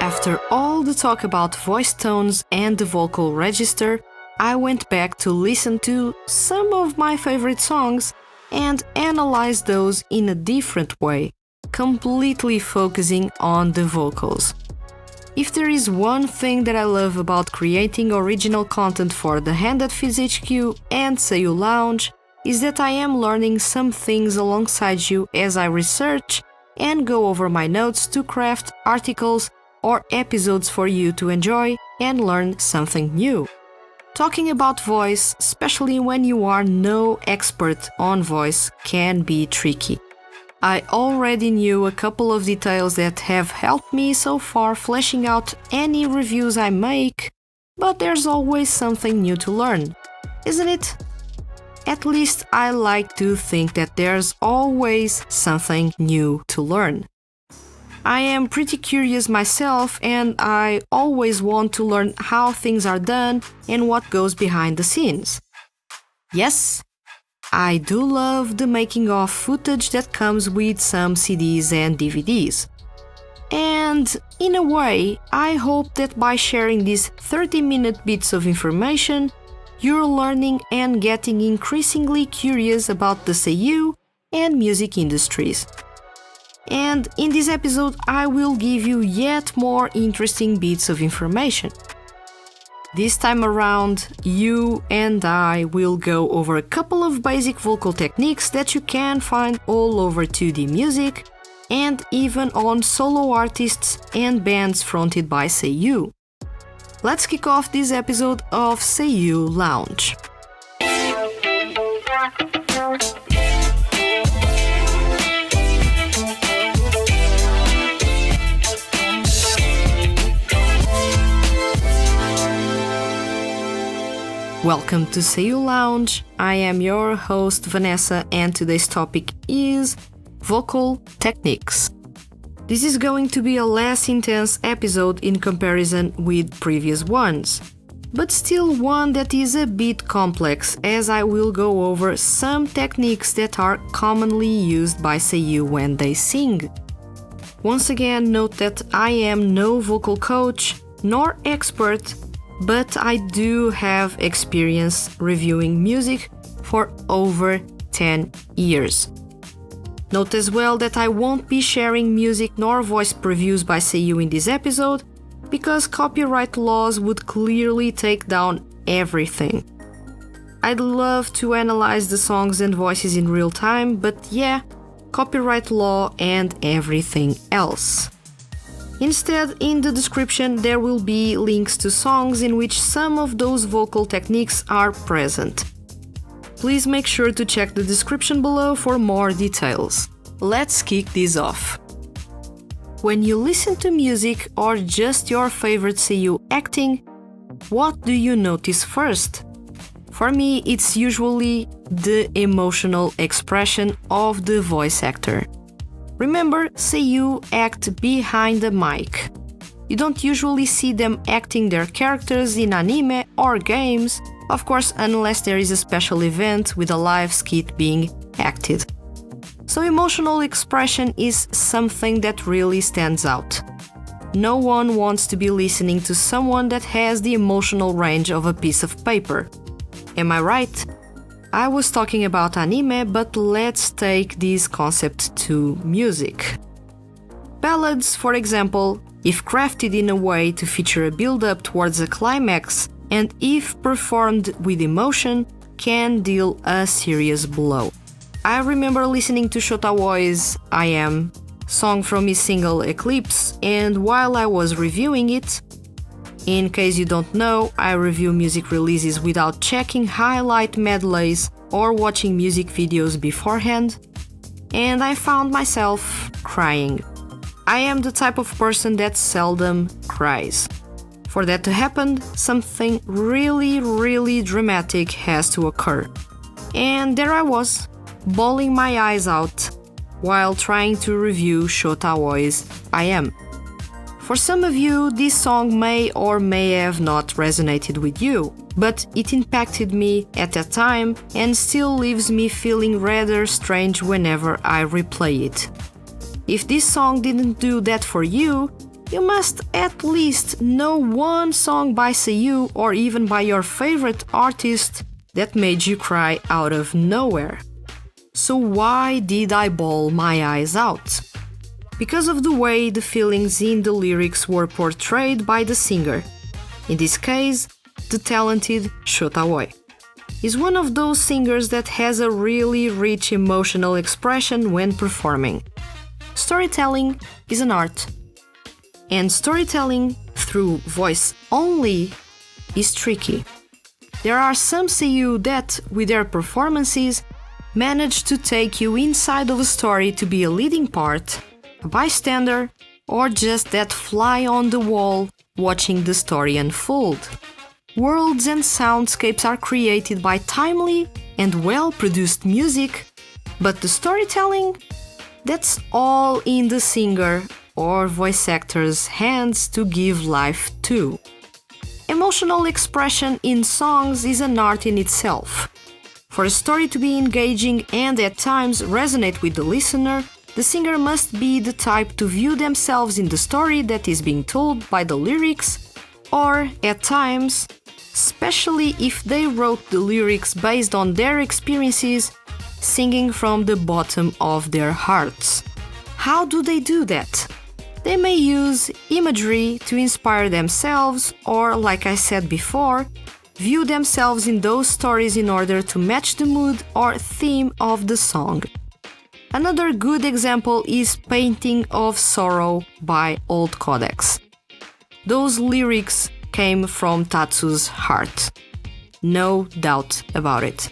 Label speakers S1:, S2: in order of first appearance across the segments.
S1: After all the talk about voice tones and the vocal register, I went back to listen to some of my favorite songs and analyze those in a different way, completely focusing on the vocals. If there is one thing that I love about creating original content for the Hand at Fizz HQ and Seiyu Lounge, is that I am learning some things alongside you as I research and go over my notes to craft articles or episodes for you to enjoy and learn something new. Talking about voice, especially when you are no expert on voice, can be tricky. I already knew a couple of details that have helped me so far fleshing out any reviews I make, but there's always something new to learn, isn't it? At least I like to think that there's always something new to learn. I am pretty curious myself, and I always want to learn how things are done and what goes behind the scenes. Yes, I do love the making of footage that comes with some CDs and DVDs. And in a way, I hope that by sharing these 30-minute bits of information, you're learning and getting increasingly curious about the Seiyu and music industries. And in this episode, I will give you yet more interesting bits of information. This time around, you and I will go over a couple of basic vocal techniques that you can find all over 2D music and even on solo artists and bands fronted by Seiyu. Let's kick off this episode of Seiyu Lounge. Welcome to Seiyu Lounge. I am your host Vanessa, and today's topic is vocal techniques. This is going to be a less intense episode in comparison with previous ones, but still one that is a bit complex, as I will go over some techniques that are commonly used by Seiyu when they sing. Once again, note that I am no vocal coach nor expert, but I do have experience reviewing music for over 10 years. Note as well that I won't be sharing music nor voice previews by Seiyu in this episode, because copyright laws would clearly take down everything. I'd love to analyze the songs and voices in real time, but yeah, copyright law and everything else. Instead, in the description there will be links to songs in which some of those vocal techniques are present. Please make sure to check the description below for more details. Let's kick this off. When you listen to music or just your favorite Seiyu acting, what do you notice first? For me, it's usually the emotional expression of the voice actor. Remember, Seiyu act behind the mic. You don't usually see them acting their characters in anime or games, of course, unless there is a special event with a live skit being acted. So emotional expression is something that really stands out. No one wants to be listening to someone that has the emotional range of a piece of paper. Am I right? I was talking about anime, but let's take this concept to music. Ballads, for example, if crafted in a way to feature a build-up towards a climax, and if performed with emotion, can deal a serious blow. I remember listening to Shota Aoi's I Am song from his single Eclipse, and while I was reviewing it, in case you don't know, I review music releases without checking highlight medleys or watching music videos beforehand, and I found myself crying. I am the type of person that seldom cries. For that to happen, something really dramatic has to occur. And there I was, bawling my eyes out while trying to review Shota Aoi's I Am. For some of you, this song may or may have not resonated with you, but it impacted me at that time and still leaves me feeling rather strange whenever I replay it. If this song didn't do that for you, you must at least know one song by Seiyu or even by your favorite artist that made you cry out of nowhere. So why did I bawl my eyes out? Because of the way the feelings in the lyrics were portrayed by the singer. In this case, the talented Shota Aoi is one of those singers that has a really rich emotional expression when performing. Storytelling is an art, and storytelling through voice only is tricky. There are some Seiyu that, with their performances, manage to take you inside of a story to be a leading part, a bystander, or just that fly on the wall watching the story unfold. Worlds and soundscapes are created by timely and well-produced music, but the storytelling? That's all in the singer or voice actor's hands to give life to. Emotional expression in songs is an art in itself. For a story to be engaging and at times resonate with the listener, the singer must be the type to view themselves in the story that is being told by the lyrics, or at times, especially if they wrote the lyrics based on their experiences, singing from the bottom of their hearts. How do they do that? They may use imagery to inspire themselves or, like I said before, view themselves in those stories in order to match the mood or theme of the song. Another good example is Painting of Sorrow by Old Codex. Those lyrics came from Tatsu's heart. No doubt about it.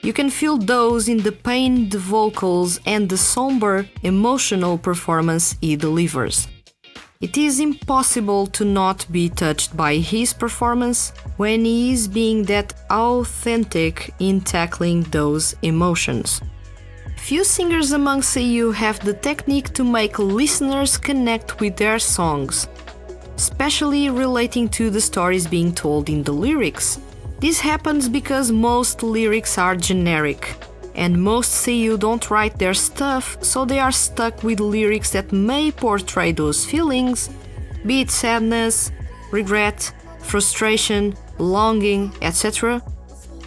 S1: You can feel those in the pained vocals and the somber, emotional performance he delivers. It is impossible to not be touched by his performance when he is being that authentic in tackling those emotions. Few singers among Seiyu have the technique to make listeners connect with their songs, especially relating to the stories being told in the lyrics. This happens because most lyrics are generic, and most Seiyu don't write their stuff, so they are stuck with lyrics that may portray those feelings, be it sadness, regret, frustration, longing, etc.,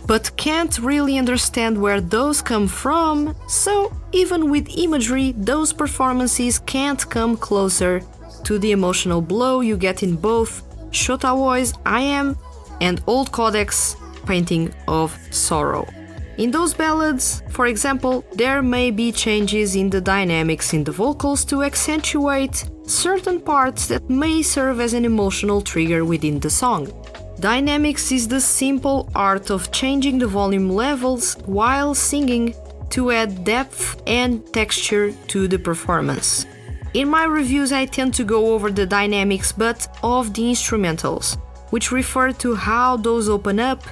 S1: but can't really understand where those come from, so even with imagery, those performances can't come closer to the emotional blow you get in both Shota Aoi's I Am and Old Codex Painting of Sorrow. In those ballads, for example, there may be changes in the dynamics in the vocals to accentuate certain parts that may serve as an emotional trigger within the song. Dynamics is the simple art of changing the volume levels while singing to add depth and texture to the performance. In my reviews I tend to go over the dynamics but of the instrumentals, which refer to how those open up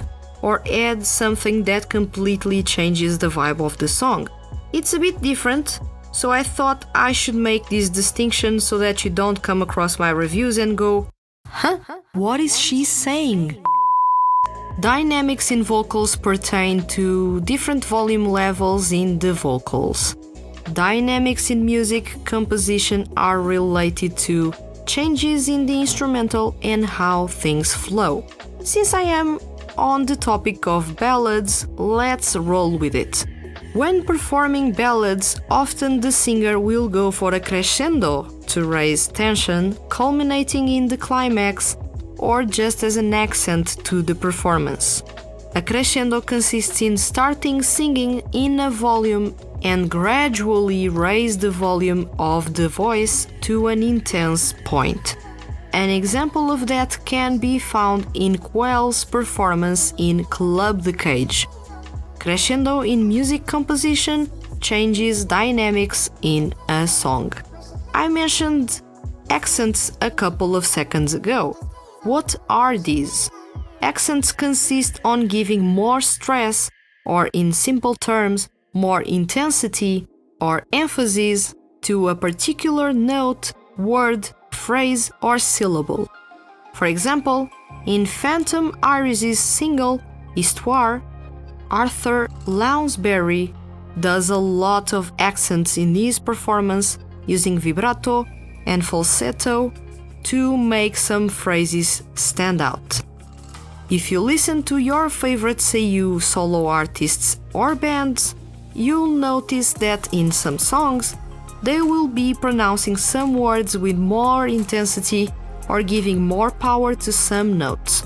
S1: or add something that completely changes the vibe of the song. It's a bit different, so I thought I should make this distinction so that you don't come across my reviews and go, "Huh? What is she saying?" Dynamics in vocals pertain to different volume levels in the vocals. Dynamics in music composition are related to changes in the instrumental and how things flow. Since I am on the topic of ballads, let's roll with it. When performing ballads, often the singer will go for a crescendo to raise tension, culminating in the climax, or just as an accent to the performance. A crescendo consists in starting singing in a volume and gradually raise the volume of the voice to an intense point. An example of that can be found in Quell's performance in Club the Cage. Crescendo in music composition changes dynamics in a song. I mentioned accents a couple of seconds ago. What are these? Accents consist on giving more stress, or in simple terms, more intensity or emphasis to a particular note, word, phrase, or syllable. For example, in Phantom Iris' single Histoire, Arthur Lounsbury does a lot of accents in his performance using vibrato and falsetto to make some phrases stand out. If you listen to your favorite Seiyu solo artists or bands, you'll notice that in some songs, they will be pronouncing some words with more intensity or giving more power to some notes.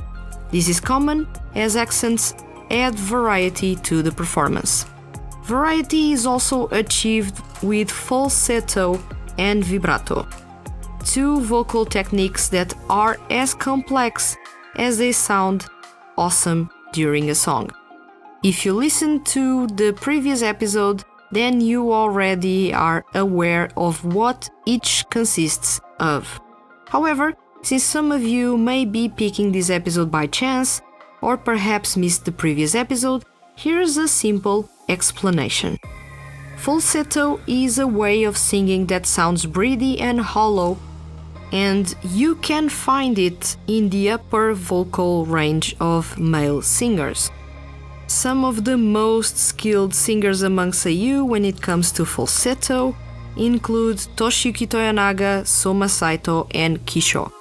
S1: This is common as accents add variety to the performance. Variety is also achieved with falsetto and vibrato, two vocal techniques that are as complex as they sound awesome during a song. If you listen to the previous episode, then you already are aware of what each consists of. However, since some of you may be picking this episode by chance, or perhaps missed the previous episode, here's a simple explanation. Falsetto is a way of singing that sounds breathy and hollow, and you can find it in the upper vocal range of male singers. Some of the most skilled singers among Seiyu when it comes to falsetto include Toshiyuki Toyonaga, Soma Saito, and Kisho.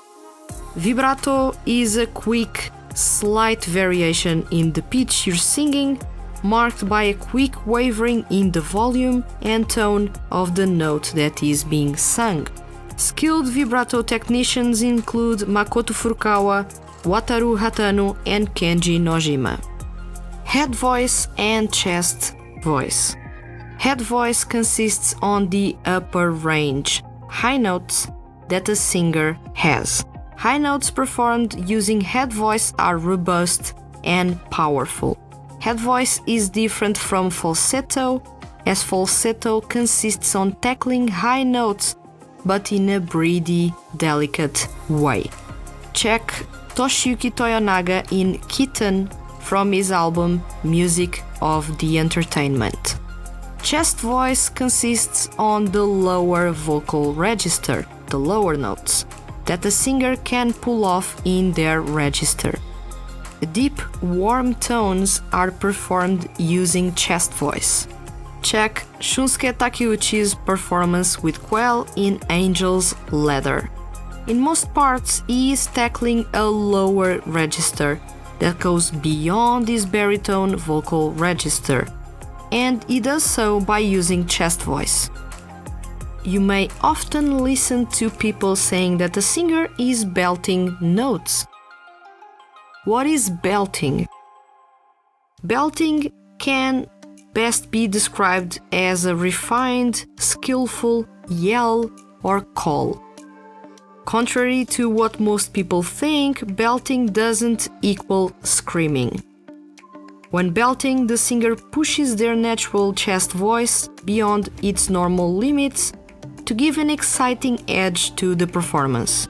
S1: Vibrato is a quick, slight variation in the pitch you're singing, marked by a quick wavering in the volume and tone of the note that is being sung. Skilled vibrato technicians include Makoto Furukawa, Wataru Hatano, and Kenji Nojima. Head voice and chest voice. Head voice consists on the upper range, high notes that a singer has. High notes performed using head voice are robust and powerful. Head voice is different from falsetto, as falsetto consists on tackling high notes but in a breathy, delicate way. Check Toshiyuki Toyonaga in Kitten from his album Music of the Entertainment. Chest voice consists on the lower vocal register, the lower notes, that the singer can pull off in their register. Deep, warm tones are performed using chest voice. Check Shunsuke Takeuchi's performance with Quell in Angel's Leather. In most parts, he is tackling a lower register that goes beyond his baritone vocal register, and he does so by using chest voice. You may often listen to people saying that the singer is belting notes. What is belting? Belting can best be described as a refined, skillful yell or call. Contrary to what most people think, belting doesn't equal screaming. When belting, the singer pushes their natural chest voice beyond its normal limits to give an exciting edge to the performance.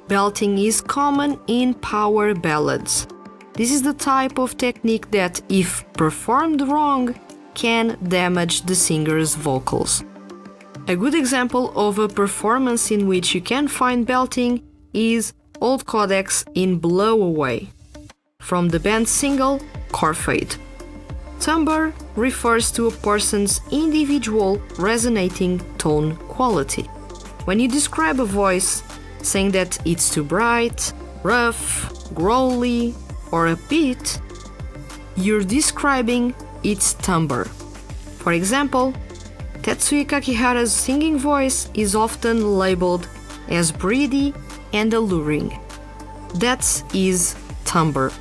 S1: Belting is common in power ballads. This is the type of technique that, if performed wrong, can damage the singer's vocals. A good example of a performance in which you can find belting is Old Codex in Blow Away, from the band's single Corfade. Timbre refers to a person's individual resonating tone quality. When you describe a voice, saying that it's too bright, rough, growly, or upbeat, you're describing its timbre. For example, Tetsuya Kakihara's singing voice is often labeled as breathy and alluring. That's his timbre.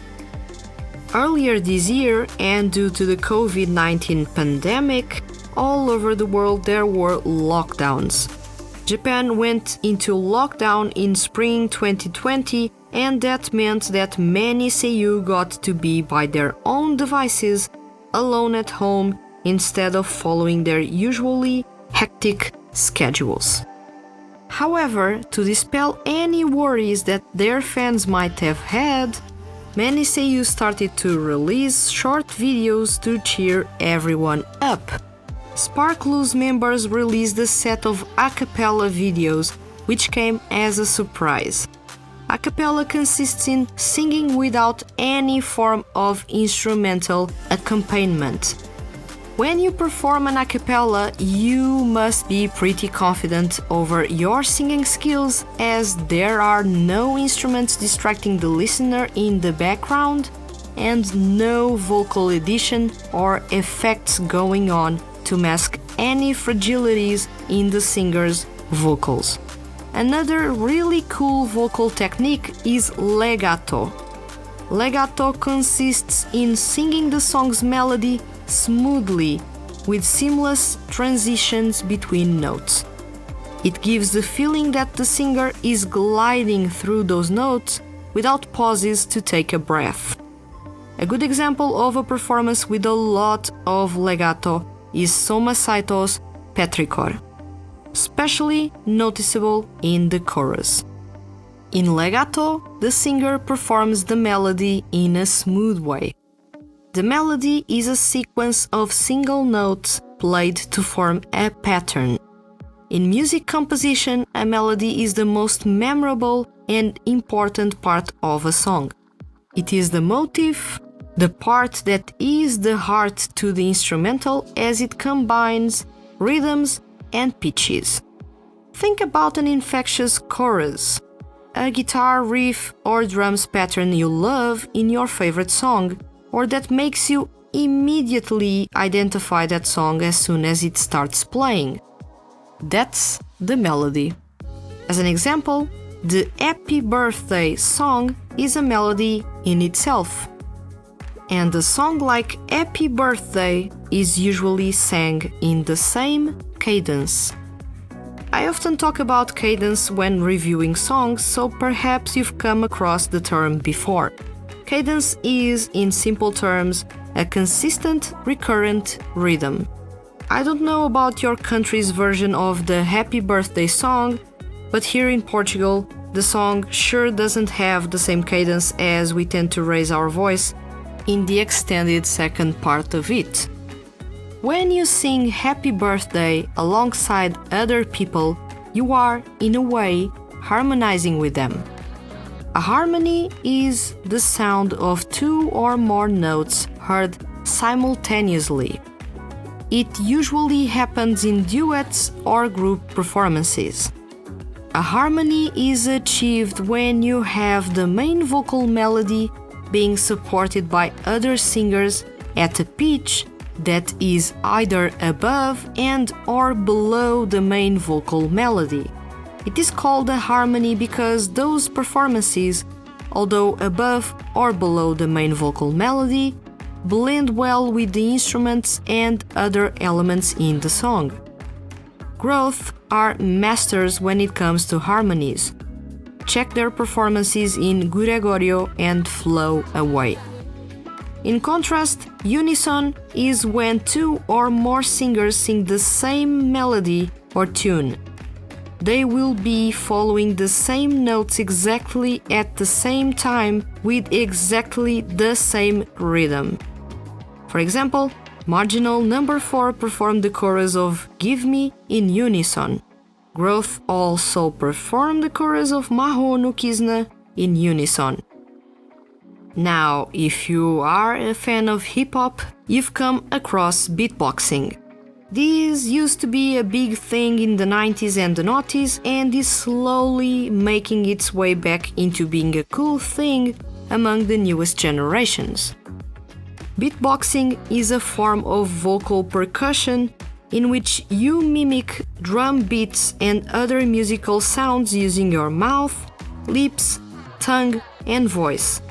S1: Earlier this year, and due to the COVID-19 pandemic, all over the world there were lockdowns. Japan went into lockdown in spring 2020, and that meant that many Seiyu got to be by their own devices, alone at home, instead of following their usually hectic schedules. However, to dispel any worries that their fans might have had, many Seiyu started to release short videos to cheer everyone up. Sparklu's members released a set of a cappella videos, which came as a surprise. A cappella consists in singing without any form of instrumental accompaniment. When you perform an a cappella, you must be pretty confident over your singing skills, as there are no instruments distracting the listener in the background and no vocal addition or effects going on to mask any fragilities in the singer's vocals. Another really cool vocal technique is legato. Legato consists in singing the song's melody smoothly with seamless transitions between notes. It gives the feeling that the singer is gliding through those notes without pauses to take a breath. A good example of a performance with a lot of legato is Soma Saito's Petrichor, especially noticeable in the chorus. In legato, the singer performs the melody in a smooth way. The melody is a sequence of single notes played to form a pattern. In music composition, a melody is the most memorable and important part of a song. It is the motif, the part that is the heart to the instrumental, as it combines rhythms and pitches. Think about an infectious chorus, a guitar riff or drums pattern you love in your favorite song, or that makes you immediately identify that song as soon as it starts playing. That's the melody. As an example, the Happy Birthday song is a melody in itself. And a song like Happy Birthday is usually sang in the same cadence. I often talk about cadence when reviewing songs, so perhaps you've come across the term before. Cadence is, in simple terms, a consistent, recurrent rhythm. I don't know about your country's version of the Happy Birthday song, but here in Portugal, the song sure doesn't have the same cadence, as we tend to raise our voice in the extended second part of it. When you sing Happy Birthday alongside other people, you are, in a way, harmonizing with them. A harmony is the sound of two or more notes heard simultaneously. It usually happens in duets or group performances. A harmony is achieved when you have the main vocal melody being supported by other singers at a pitch that is either above and or below the main vocal melody. It is called a harmony because those performances, although above or below the main vocal melody, blend well with the instruments and other elements in the song. Growth are masters when it comes to harmonies. Check their performances in Gregorio and Flow Away. In contrast, unison is when two or more singers sing the same melody or tune. They will be following the same notes exactly at the same time with exactly the same rhythm. For example, Marginal Number 4 performed the chorus of Give Me in unison. Growth also performed the chorus of Maho no Kizna in unison. Now, if you are a fan of hip-hop, you've come across beatboxing. This used to be a big thing in the 90s and the noughties and is slowly making its way back into being a cool thing among the newest generations. Beatboxing is a form of vocal percussion in which you mimic drum beats and other musical sounds using your mouth, lips, tongue, and voice.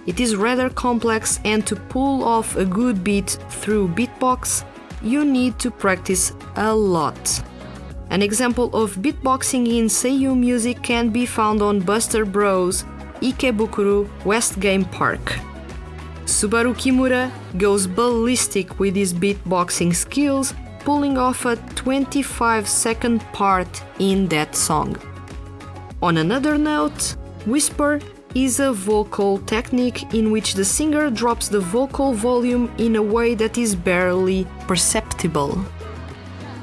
S1: It is rather complex, and to pull off a good beat through beatbox, you need to practice a lot. An example of beatboxing in Seiyu music can be found on Buster Bros. Ikebukuro West Game Park. Subaru Kimura goes ballistic with his beatboxing skills, pulling off a 25-second part in that song. On another note, whisper is a vocal technique in which the singer drops the vocal volume in a way that is barely perceptible.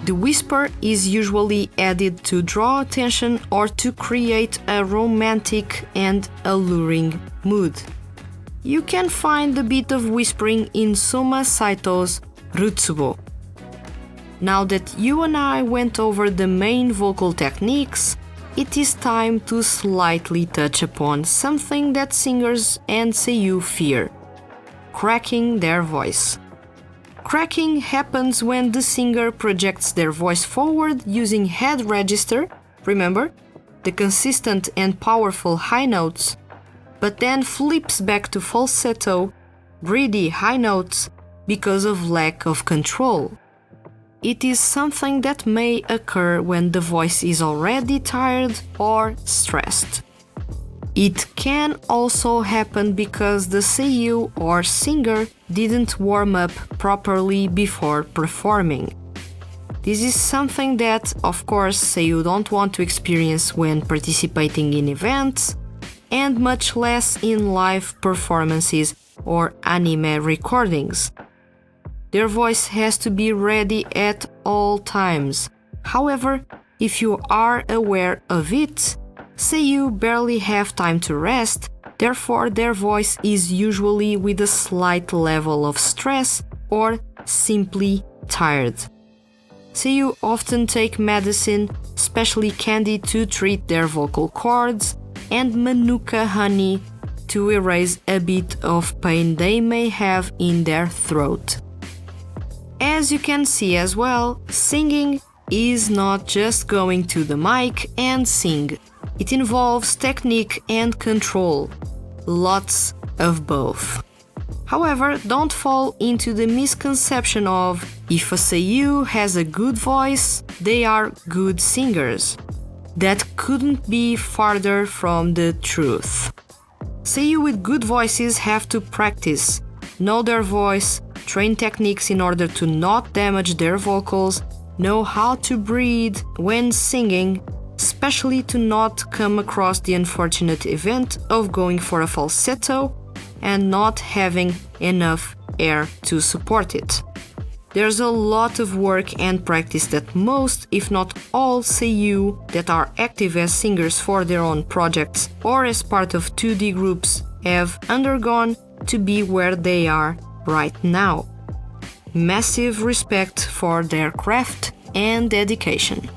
S1: The whisper is usually added to draw attention or to create a romantic and alluring mood. You can find the bit of whispering in Soma Saito's Rutsubo. Now that you and I went over the main vocal techniques, it is time to slightly touch upon something that singers and seiyuu fear: cracking their voice. Cracking happens when the singer projects their voice forward using head register, remember, the consistent and powerful high notes, but then flips back to falsetto, breathy high notes because of lack of control. It is something that may occur when the voice is already tired or stressed. It can also happen because the seiyuu or singer didn't warm up properly before performing. This is something that, of course, seiyuu don't want to experience when participating in events, and much less in live performances or anime recordings. Their voice has to be ready at all times. However, if you are aware of it, seiyuu barely have time to rest, therefore their voice is usually with a slight level of stress or simply tired. Seiyuu often take medicine, especially candy, to treat their vocal cords, and manuka honey to erase a bit of pain they may have in their throat. As you can see as well, singing is not just going to the mic and sing. It involves technique and control. Lots of both. However, don't fall into the misconception of if a seiyuu has a good voice, they are good singers. That couldn't be farther from the truth. Seiyuu with good voices have to practice, know their voice, train techniques in order to not damage their vocals, know how to breathe when singing, especially to not come across the unfortunate event of going for a falsetto and not having enough air to support it. There's a lot of work and practice that most, if not all, seiyuu that are active as singers for their own projects or as part of 2D groups have undergone to be where they are right now. Massive respect for their craft and dedication.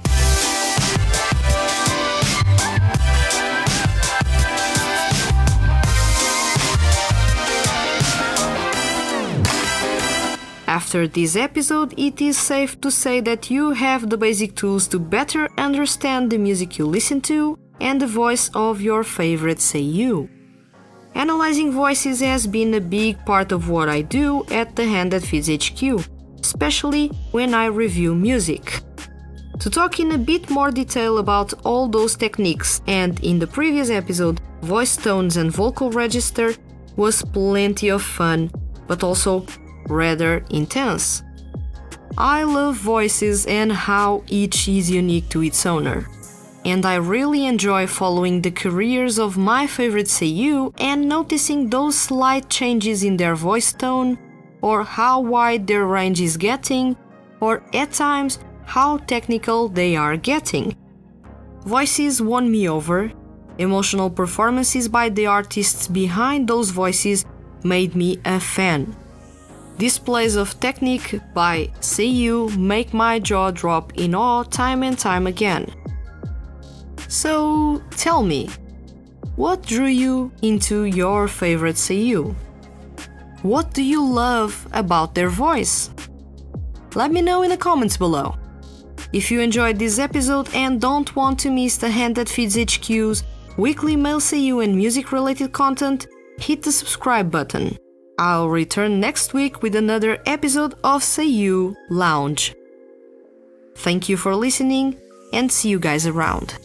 S1: After this episode, it is safe to say that you have the basic tools to better understand the music you listen to and the voice of your favorite seiyuu. Analyzing voices has been a big part of what I do at The Hand That Feeds HQ, especially when I review music. To talk in a bit more detail about all those techniques and, in the previous episode, voice tones and vocal register was plenty of fun, but also rather intense. I love voices and how each is unique to its owner. And I really enjoy following the careers of my favorite seiyuu and noticing those slight changes in their voice tone, or how wide their range is getting, or at times how technical they are getting. Voices won me over. Emotional performances by the artists behind those voices made me a fan. Displays of technique by seiyuu make my jaw drop in awe time and time again. So tell me, what drew you into your favorite seiyuu? What do you love about their voice? Let me know in the comments below. If you enjoyed this episode and don't want to miss The Hand That Feeds HQ's weekly male seiyuu and music related content, hit the subscribe button. I'll return next week with another episode of Seiyuu Lounge. Thank you for listening and see you guys around.